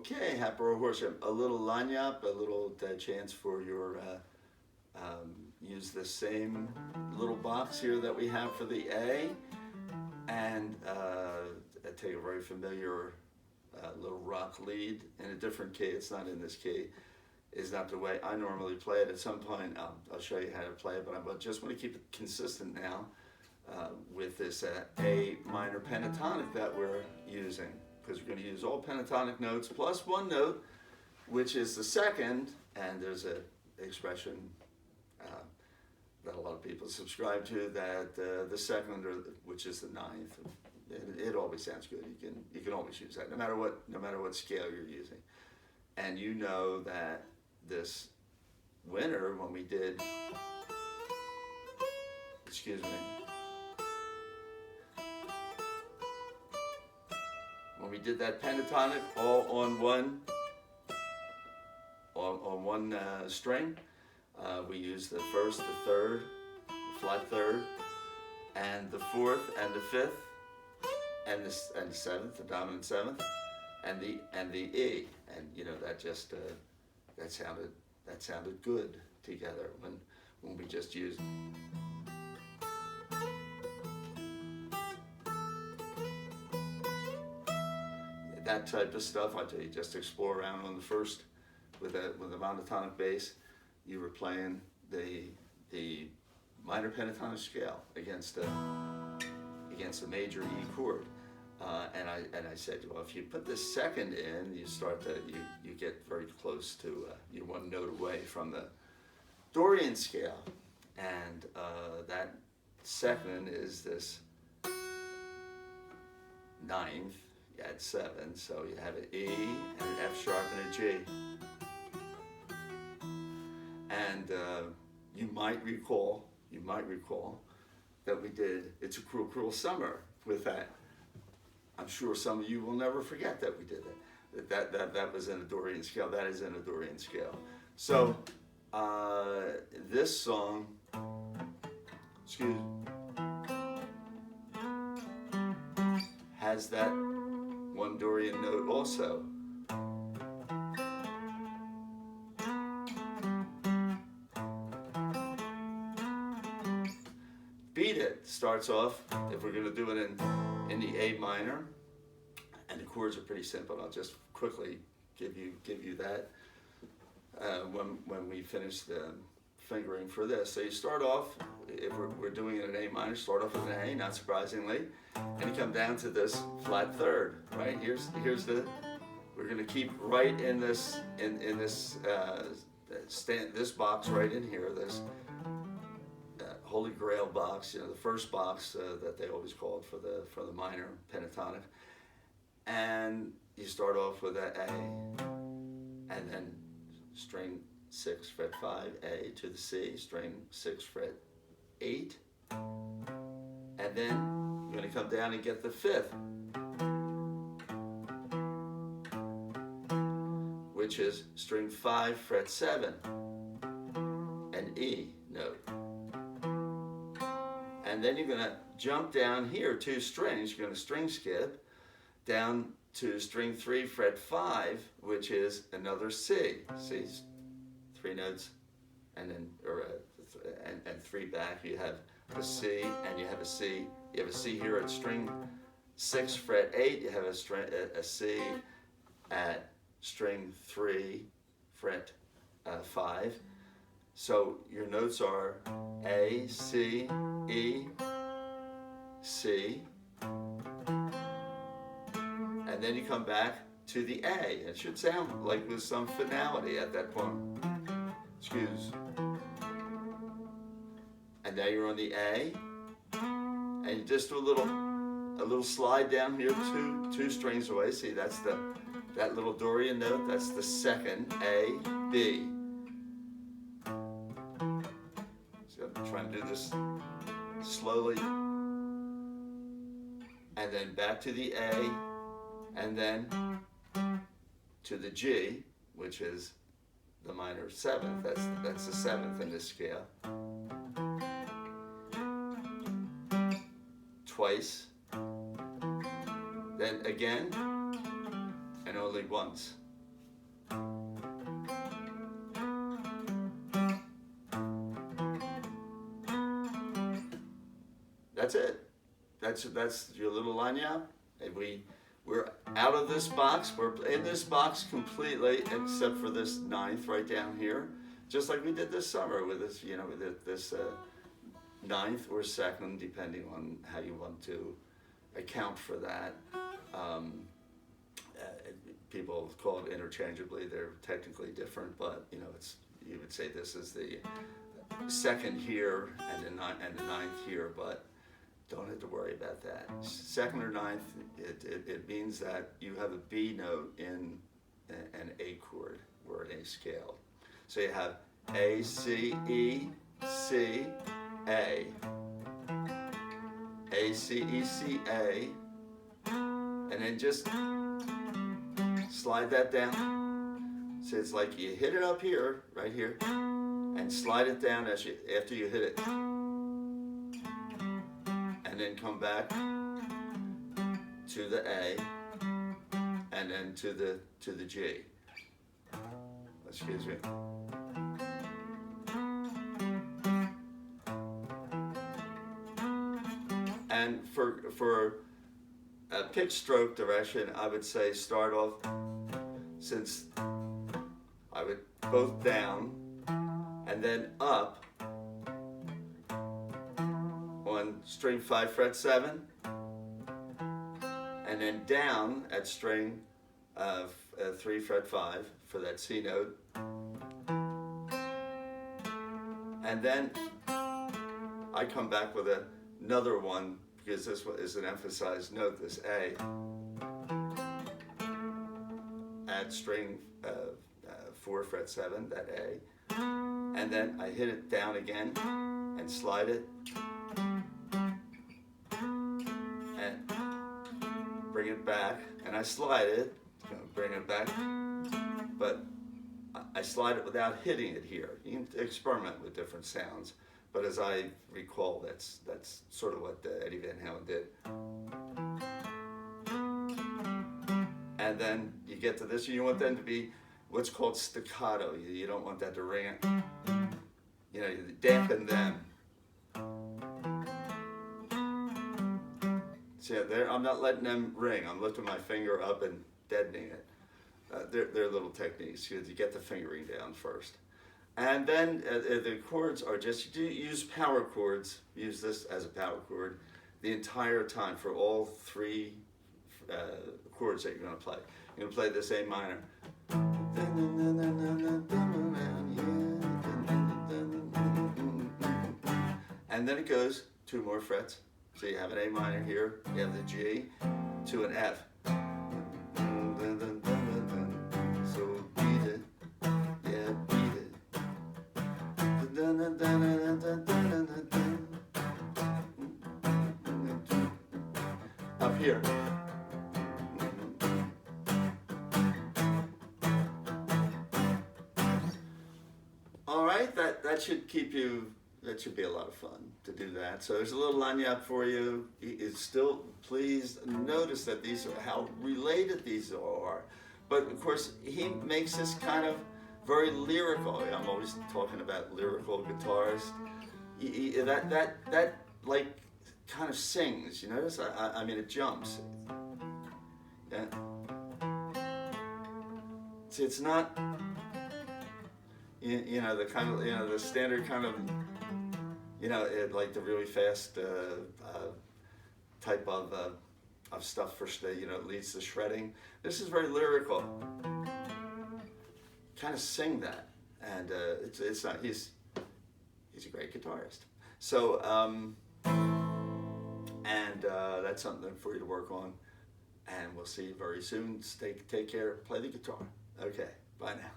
Okay, Happy Horse, a little lagniappe, a little chance for your, use the same little box here that we have for the A, and take a very familiar little rock lead in a different key. It's not in this key. Is not the way I normally play it. At some point, I'll show you how to play it, but I just want to keep it consistent now with this A minor pentatonic that we're using, because we're going to use all pentatonic notes plus one note, which is the second, and there's an expression that a lot of people subscribe to, that the second, which is the ninth, it always sounds good. You can always use that, no matter what scale you're using. And you know that this winter, when we did, excuse me, when we did that pentatonic all on one string, we used the first, the third, the flat third, and the fourth, and the fifth, and the seventh, the dominant seventh, and the E, and you know that just that sounded good together when we just used. That type of stuff, I tell you, just explore around on the first with a monotonic bass. You were playing the minor pentatonic scale against a major E chord, and I said, well, if you put the second in, you start to you get very close to you're one note away from the Dorian scale, and that second is this ninth. You add seven, so you have an E and an F sharp and a G. And you might recall that we did It's a Cruel, Cruel Summer with that. I'm sure some of you will never forget that we did that. That was in a Dorian scale. That is in a Dorian scale. So this song, has that one Dorian note also. Beat It starts off, if we're going to do it in the A minor, and the chords are pretty simple. I'll just quickly give you that when we finish the fingering for this. So you start off, if we're doing it in A minor, start off with an A, not surprisingly, and you come down to this flat third, right? Here's we're going to keep right in this this box right in here, this Holy Grail box, you know, the first box that they always called for the minor pentatonic, and you start off with an A, and then string 6 fret 5 A to the C, string 6 fret 8, and then you're going to come down and get the fifth, which is string 5 fret 7, an E note. And then you're going to jump down here 2 strings. You're going to string skip down to string 3 fret 5, which is another C. See, 3 notes, and then and 3 back. You have a C and you have a C. You have a C here at string 6 fret 8. You have a C at string 3 fret 5. So your notes are A, C, E, C, and then you come back to the A. It should sound like there's some finality at that point. Excuse. And now you're on the A, and you just do a little slide down here two strings away. See, that's that little Dorian note. That's the second A, B. Trying to do this slowly, and then back to the A, and then to the G, which is the minor seventh. That's the seventh in this scale. Twice, then again, and only once. That's it. That's your little lagniappe. And we're out of this box. We're in this box completely, except for this ninth right down here, just like we did this summer with this, you know, with this ninth or second, depending on how you want to account for that. People call it interchangeably. They're technically different, but you know, you would say this is the second here and the ninth here, but don't have to worry about that. Second or ninth, it means that you have a B note in an A chord or an A scale. So you have A, C, E, C, A. A, C, E, C, A. And then just slide that down. So it's like you hit it up here, right here, and slide it down after you hit it. And then come back to the A, and then to the G. Excuse me. And for a pitch stroke direction, I would say start off, since I would both down and then up on string 5 fret 7, and then down at string 3 fret 5 for that C note, and then I come back with another one, because this one is an emphasized note, this A, at string 4 fret 7, that A, and then I hit it down again and slide it and bring it back, and I slide it, bring it back, but I slide it without hitting it here. You can experiment with different sounds, but as I recall, that's sort of what Eddie Van Halen did. And then you get to this, you want them to be what's called staccato. You don't want that to ring, you know, you dampen them. See, I'm not letting them ring. I'm lifting my finger up and deadening it. They're little techniques. You get the fingering down first. And then the chords are just, you use power chords, use this as a power chord the entire time for all 3 chords that you're going to play. You're going to play this A minor. And then it goes 2 more frets. So you have an A minor here, you have the G, to an F. So beat it, yeah, beat it. Up here. All right, that should keep you. That should be a lot of fun to do that. So there's a little lagniappe for you. It's still, please notice that these are how related these are. But of course, he makes this kind of very lyrical. I'm always talking about lyrical guitars. That like kind of sings. You notice? I mean, it jumps. Yeah. See, it's not. You know, the kind of, you know, the standard kind of, you know, like the really fast type of stuff for, you know, leads to shredding. This is very lyrical. Kind of sing that, and it's not. He's a great guitarist. So that's something for you to work on, and we'll see you very soon. Take care. Play the guitar. Okay. Bye now.